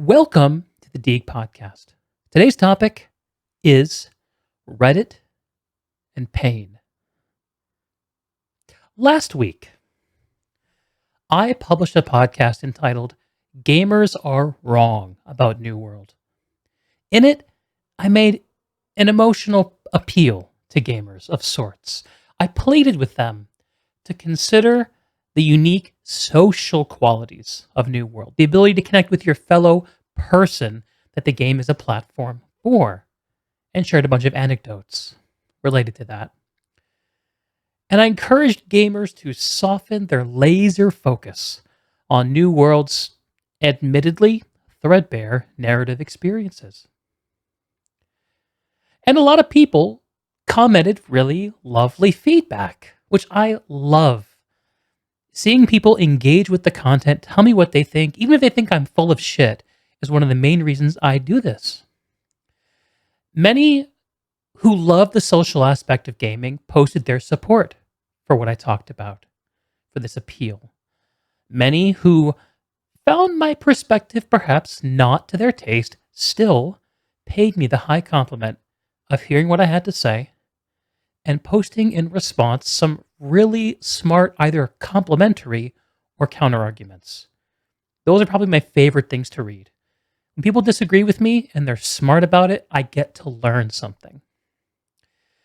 Welcome to the Deeg podcast. Today's topic is Reddit and pain. Last week, I published a podcast entitled Gamers Are Wrong About New World. In it, I made an emotional appeal to gamers of sorts. I pleaded with them to consider the unique social qualities of New World, the ability to connect with your fellow person that the game is a platform for, and shared a bunch of anecdotes related to that. And I encouraged gamers to soften their laser focus on New World's admittedly threadbare narrative experiences. And a lot of people commented really lovely feedback, which I love. Seeing people engage with the content, tell me what they think, even if they think I'm full of shit, is one of the main reasons I do this. Many who love the social aspect of gaming posted their support for what I talked about, for this appeal. Many who found my perspective perhaps not to their taste still paid me the high compliment of hearing what I had to say and posting in response some really smart, either complimentary or counter-arguments. Those are probably my favorite things to read. When people disagree with me and they're smart about it, I get to learn something.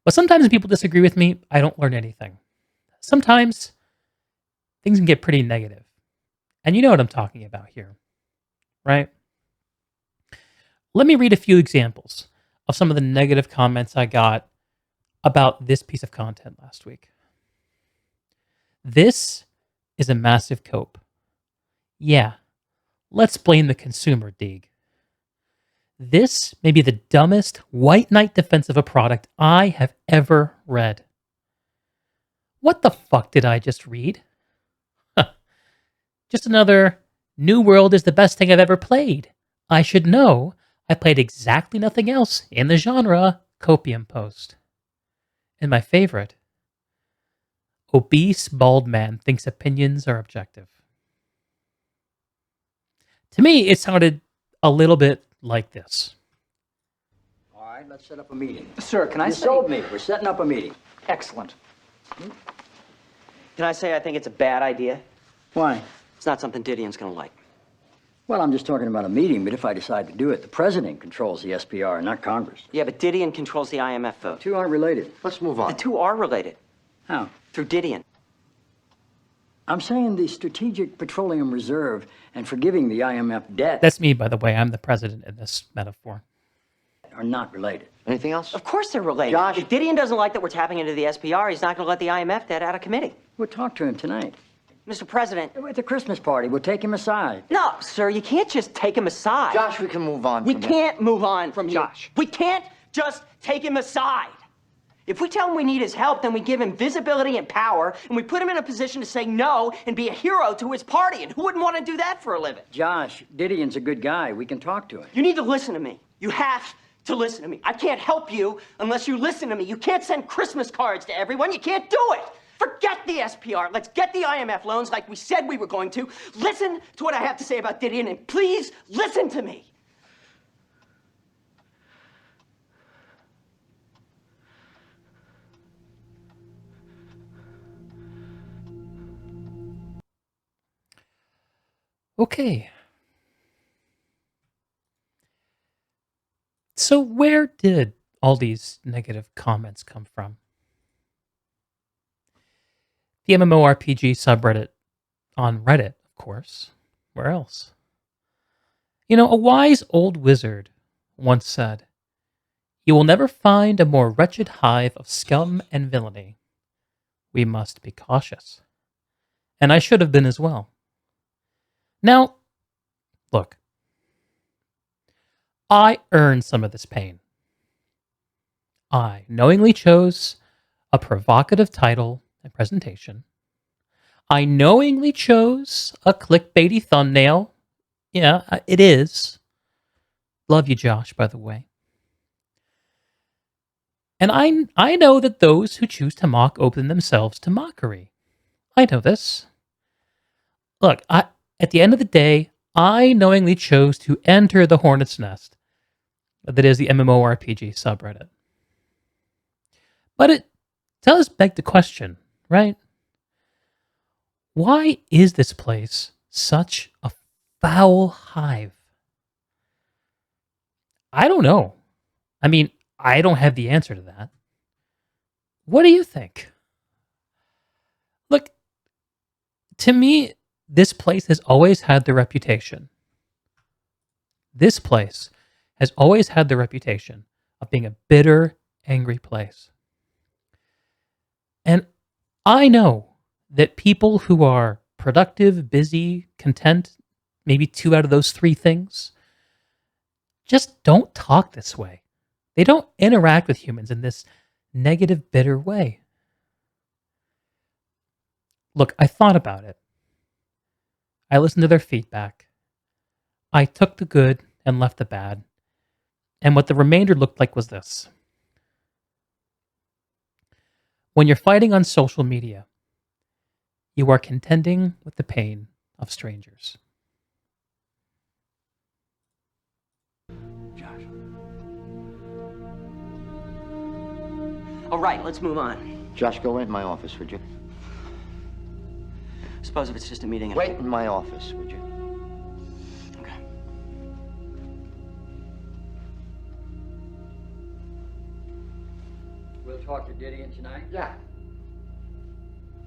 But sometimes when people disagree with me, I don't learn anything. Sometimes things can get pretty negative. And you know what I'm talking about here, right? Let me read a few examples of some of the negative comments I got about this piece of content last week. This is a massive cope. Yeah, let's blame the consumer, Deeg. This may be the dumbest white knight defense of a product I have ever read. What the fuck did I just read? Just another New World is the best thing I've ever played. I should know. I played exactly nothing else in the genre copium post. And my favorite, obese bald man thinks opinions are objective. To me, it sounded a little bit like this. All right, let's set up a meeting. Sir, can I You say... sold me. We're setting up a meeting. Excellent. Can I say I think it's a bad idea? Why? It's not something Didion's gonna like. Well, I'm just talking about a meeting, but if I decide to do it, the president controls the SPR, not Congress. Yeah, but Didion controls the IMF vote. Two aren't related. Let's move The on. two are related. How? Through Didion. I'm saying the Strategic Petroleum Reserve and forgiving the IMF debt That's me, by the way. I'm the president in this metaphor. are not related. Anything else? Of course they're related. Josh? If Didion doesn't like that we're tapping into the SPR, he's not gonna let the IMF debt out of committee. We'll talk to him tonight. Mr. President. At the Christmas party, we'll take him aside. No, sir, you can't just take him aside. Josh, we can move on We from can't move on from Josh. you. We can't just take him aside. If we tell him we need his help, then we give him visibility and power, and we put him in a position to say no and be a hero to his party. And who wouldn't want to do that for a living? Josh, Didion's a good guy. We can talk to him. You need to listen to me. You have to listen to me. I can't help you unless you listen to me. You can't send Christmas cards to everyone. You can't do it. Forget the SPR. Let's get the IMF loans like we said we were going to. Listen to what I have to say about Didion, and please listen to me. Okay. So where did all these negative comments come from? The MMORPG subreddit on Reddit, of course. Where else? You know, a wise old wizard once said, "You will never find a more wretched hive of scum and villainy. We must be cautious." And I should have been as well. Now, look. I earned some of this pain. I knowingly chose a provocative title and presentation. I knowingly chose a clickbaity thumbnail. Yeah, it is. Love you, Josh, by the way. And I know that those who choose to mock open themselves to mockery. I know this. Look, at the end of the day, I knowingly chose to enter the hornet's nest that is the MMORPG subreddit. But it does beg the question, right? Why is this place such a foul hive? I don't know. I mean, I don't have the answer to that. What do you think? Look, to me, this place has always had the reputation. This place has always had the reputation of being a bitter, angry place. And I know that people who are productive, busy, content, maybe 2 out of those 3 things, just don't talk this way. They don't interact with humans in this negative, bitter way. Look, I thought about it. I listened to their feedback. I took the good and left the bad. And what the remainder looked like was this. When you're fighting on social media, you are contending with the pain of strangers. Josh. All right, let's move on. Josh, go in my office, would you? Suppose if it's just a meeting. Wait in my office, would you? Okay. We'll talk to Didion tonight? Yeah.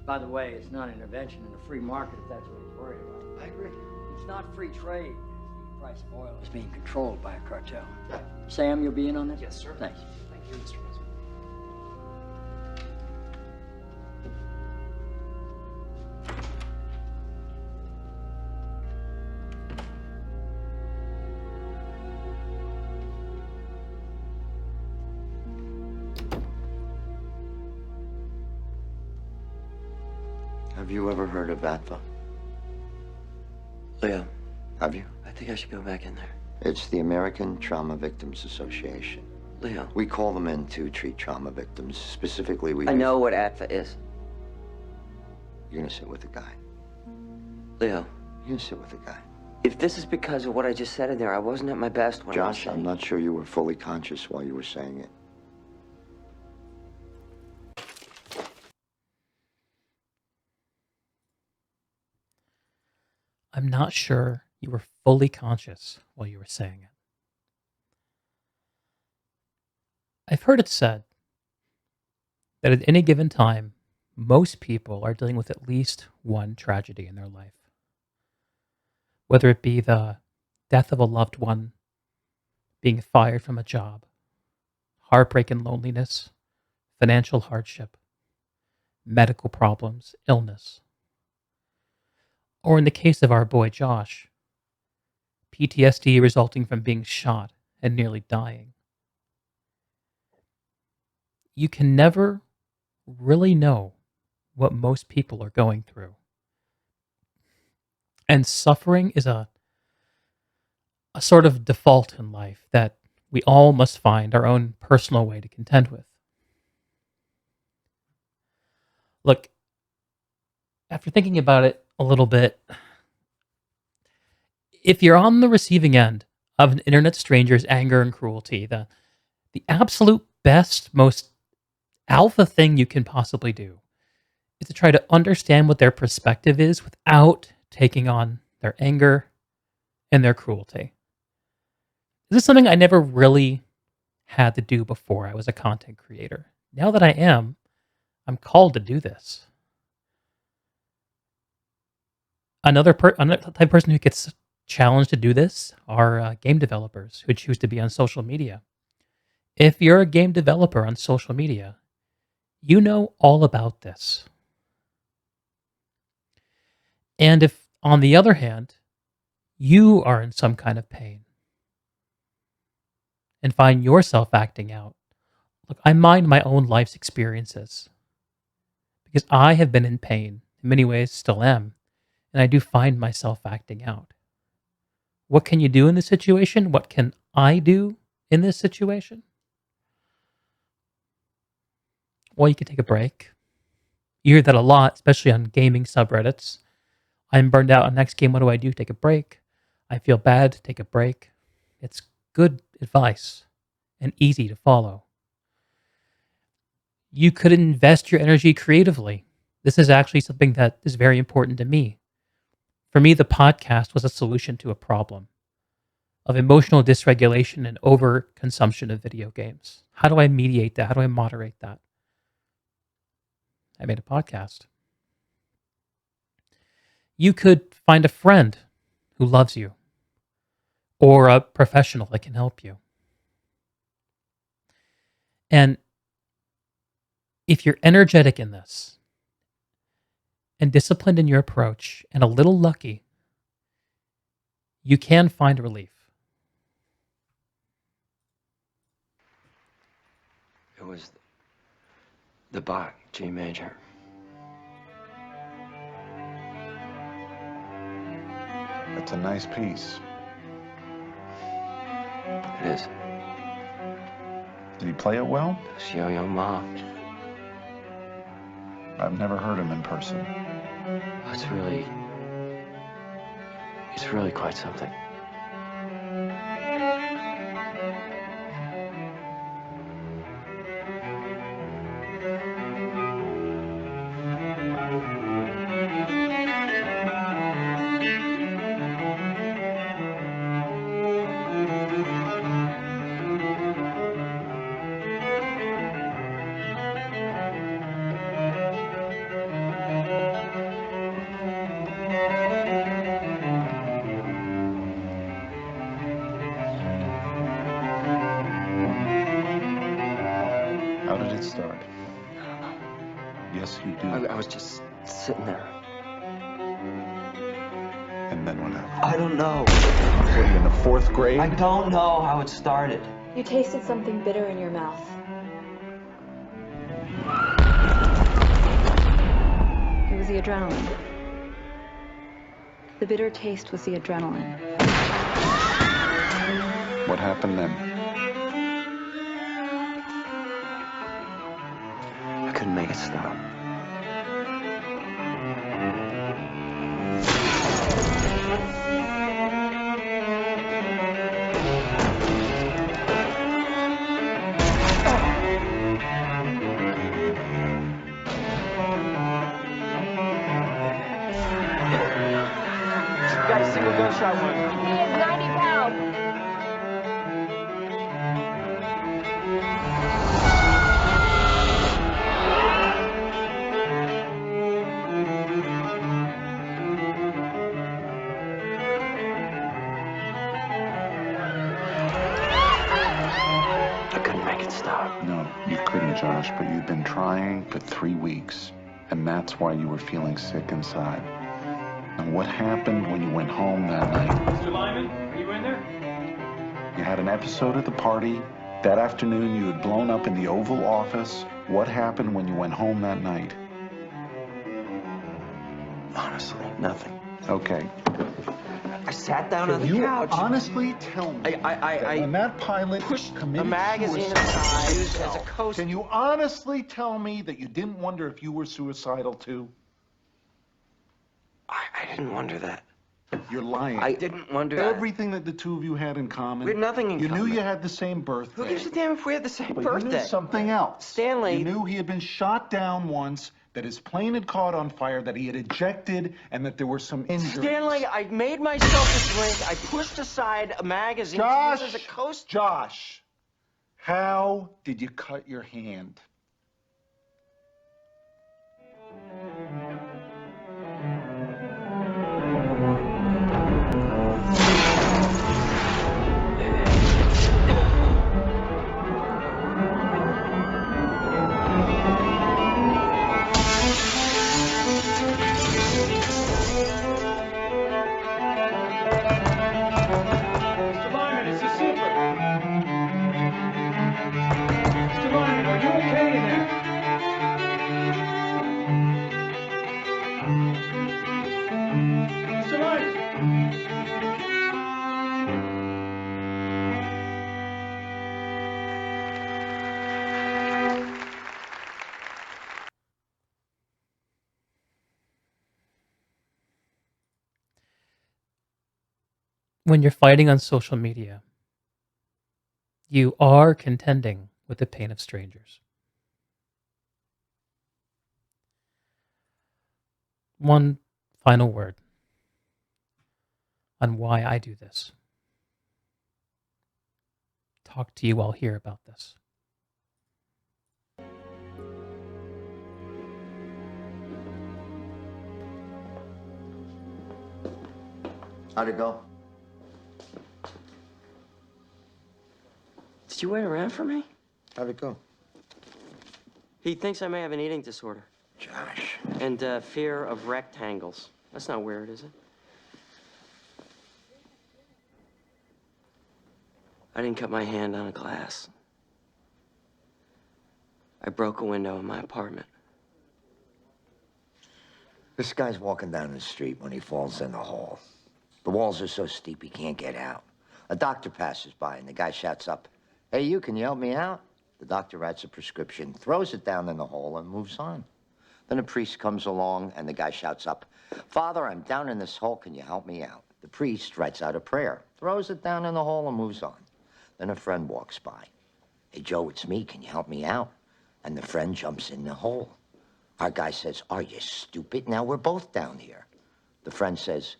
By the way, it's not intervention in a free market if that's what he's worried about. I agree. It's not free trade. The price of oil is being controlled by a cartel. Yeah. Sam, you'll be in on this? Yes, sir. Thanks. Thank you, Mr. President. Have you ever heard of ATVA? Leo, Have you? I think I should go back in there. It's the American Trauma Victims Association. Leo, We call them in to treat trauma victims. Specifically, we... I know what ATVA is. You're gonna sit with the guy. Leo, You're gonna sit with the guy. if this is because of what I just said in there, I wasn't at my best when I was Josh, saying... I'm not sure you were fully conscious while you were saying it. I'm not sure you were fully conscious while you were saying it. I've heard it said that at any given time, most people are dealing with at least one tragedy in their life. Whether it be the death of a loved one, being fired from a job, heartbreak and loneliness, financial hardship, medical problems, illness. Or in the case of our boy Josh, PTSD resulting from being shot and nearly dying. You can never really know what most people are going through. And suffering is a sort of default in life that we all must find our own personal way to contend with. Look, after thinking about it a little bit, if you're on the receiving end of an internet stranger's anger and cruelty, the absolute best, most alpha thing you can possibly do is to try to understand what their perspective is without taking on their anger and their cruelty. This is something I never really had to do before I was a content creator. Now that I am, I'm called to do this. Another type of person who gets challenged to do this are game developers who choose to be on social media. If you're a game developer on social media, you know all about this. And if, on the other hand, you are in some kind of pain and find yourself acting out, look, I mind my own life's experiences because I have been in pain, in many ways still am, and I do find myself acting out. What can you do in this situation? What can I do in this situation? Well, you could take a break. You hear that a lot, especially on gaming subreddits. I'm burned out on next game. What do I do? Take a break. I feel bad, take a break. It's good advice and easy to follow. You could invest your energy creatively. This is actually something that is very important to me. For me, the podcast was a solution to a problem of emotional dysregulation and overconsumption of video games. How do I mediate that? How do I moderate that? I made a podcast. You could find a friend who loves you or a professional that can help you. And if you're energetic in this and disciplined in your approach and a little lucky, you can find relief. It was the Bach, G major. It's a nice piece. It is. Did he play it well? This Yo-Yo Ma. I've never heard him in person. It's really quite something. How did it start? Yes, you do. I was just sitting there. And then what happened? I don't know. What are you in the 4th grade? I don't know how it started. You tasted something bitter in your mouth. It was the adrenaline. The bitter taste was the adrenaline. What happened then? I couldn't make it stop. Got a single gunshot wound. He is 90 pounds. I couldn't make it stop. No, you couldn't, Josh, but you've been trying for 3 weeks. And that's why you were feeling sick inside. And what happened when you went home that night? Mr. Lyman, are you in there? You had an episode at the party. That afternoon, you had blown up in the Oval Office. What happened when you went home that night? Honestly, nothing. Okay. I sat down on the You couch. honestly tell me that when that pilot pushed committed the magazine suicide aside himself, as a coast- can you honestly tell me that you didn't wonder if you were suicidal too? I didn't wonder that. You're lying. I didn't wonder that. Everything that the two of you had in common. We had nothing in You common. knew you had the same birthday. Who gives a damn if we had the same But birthday? you knew something else. Stanley- You knew he had been shot down once, that his plane had caught on fire, that he had ejected, and that there were some injuries. Stanley, I made myself a drink. I pushed aside a magazine to Josh! use as a coast. Josh! How did you cut your hand? Mr. Lyman, it's a super. Mr. Lyman, are you okay? when you're fighting on social media, you are contending with the pain of strangers. One final word on why I do this. Talk to you all here about this. How'd it go? Did you wait around for me? How'd it go? He thinks I may have an eating disorder. Josh. And fear of rectangles. That's not weird, is it? I didn't cut my hand on a glass. I broke a window in my apartment. This guy's walking down the street when he falls in the hole. The walls are so steep he can't get out. A doctor passes by and the guy shouts up, "Hey, you, can you help me out?" The doctor writes a prescription, throws it down in the hole, and moves on. Then a priest comes along and the guy shouts up, "Father, I'm down in this hole, can you help me out?" The priest writes out a prayer, throws it down in the hole, and moves on. Then a friend walks by. "Hey, Joe, it's me, can you help me out?" And the friend jumps in the hole. Our guy says, "Are you stupid? Now we're both down here." The friend says,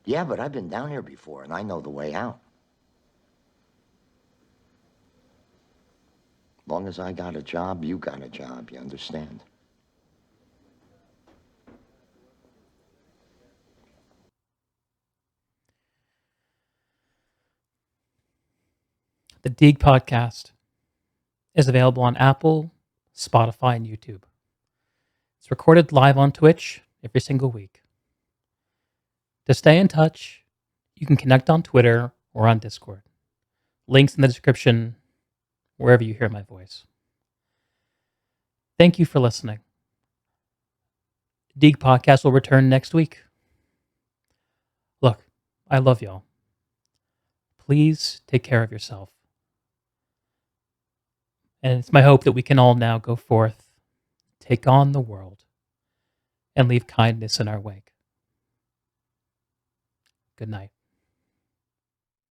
"Yeah, but I've been down here before and I know the way out." Long as I got a job, you got a job, you understand? The Deeg podcast is available on Apple, Spotify, and YouTube. It's recorded live on Twitch every single week. To stay in touch, you can connect on Twitter or on Discord. Links in the description, wherever you hear my voice. Thank you for listening. Deeg podcast will return next week. Look, I love y'all. Please take care of yourself. And it's my hope that we can all now go forth, take on the world, and leave kindness in our wake. Good night.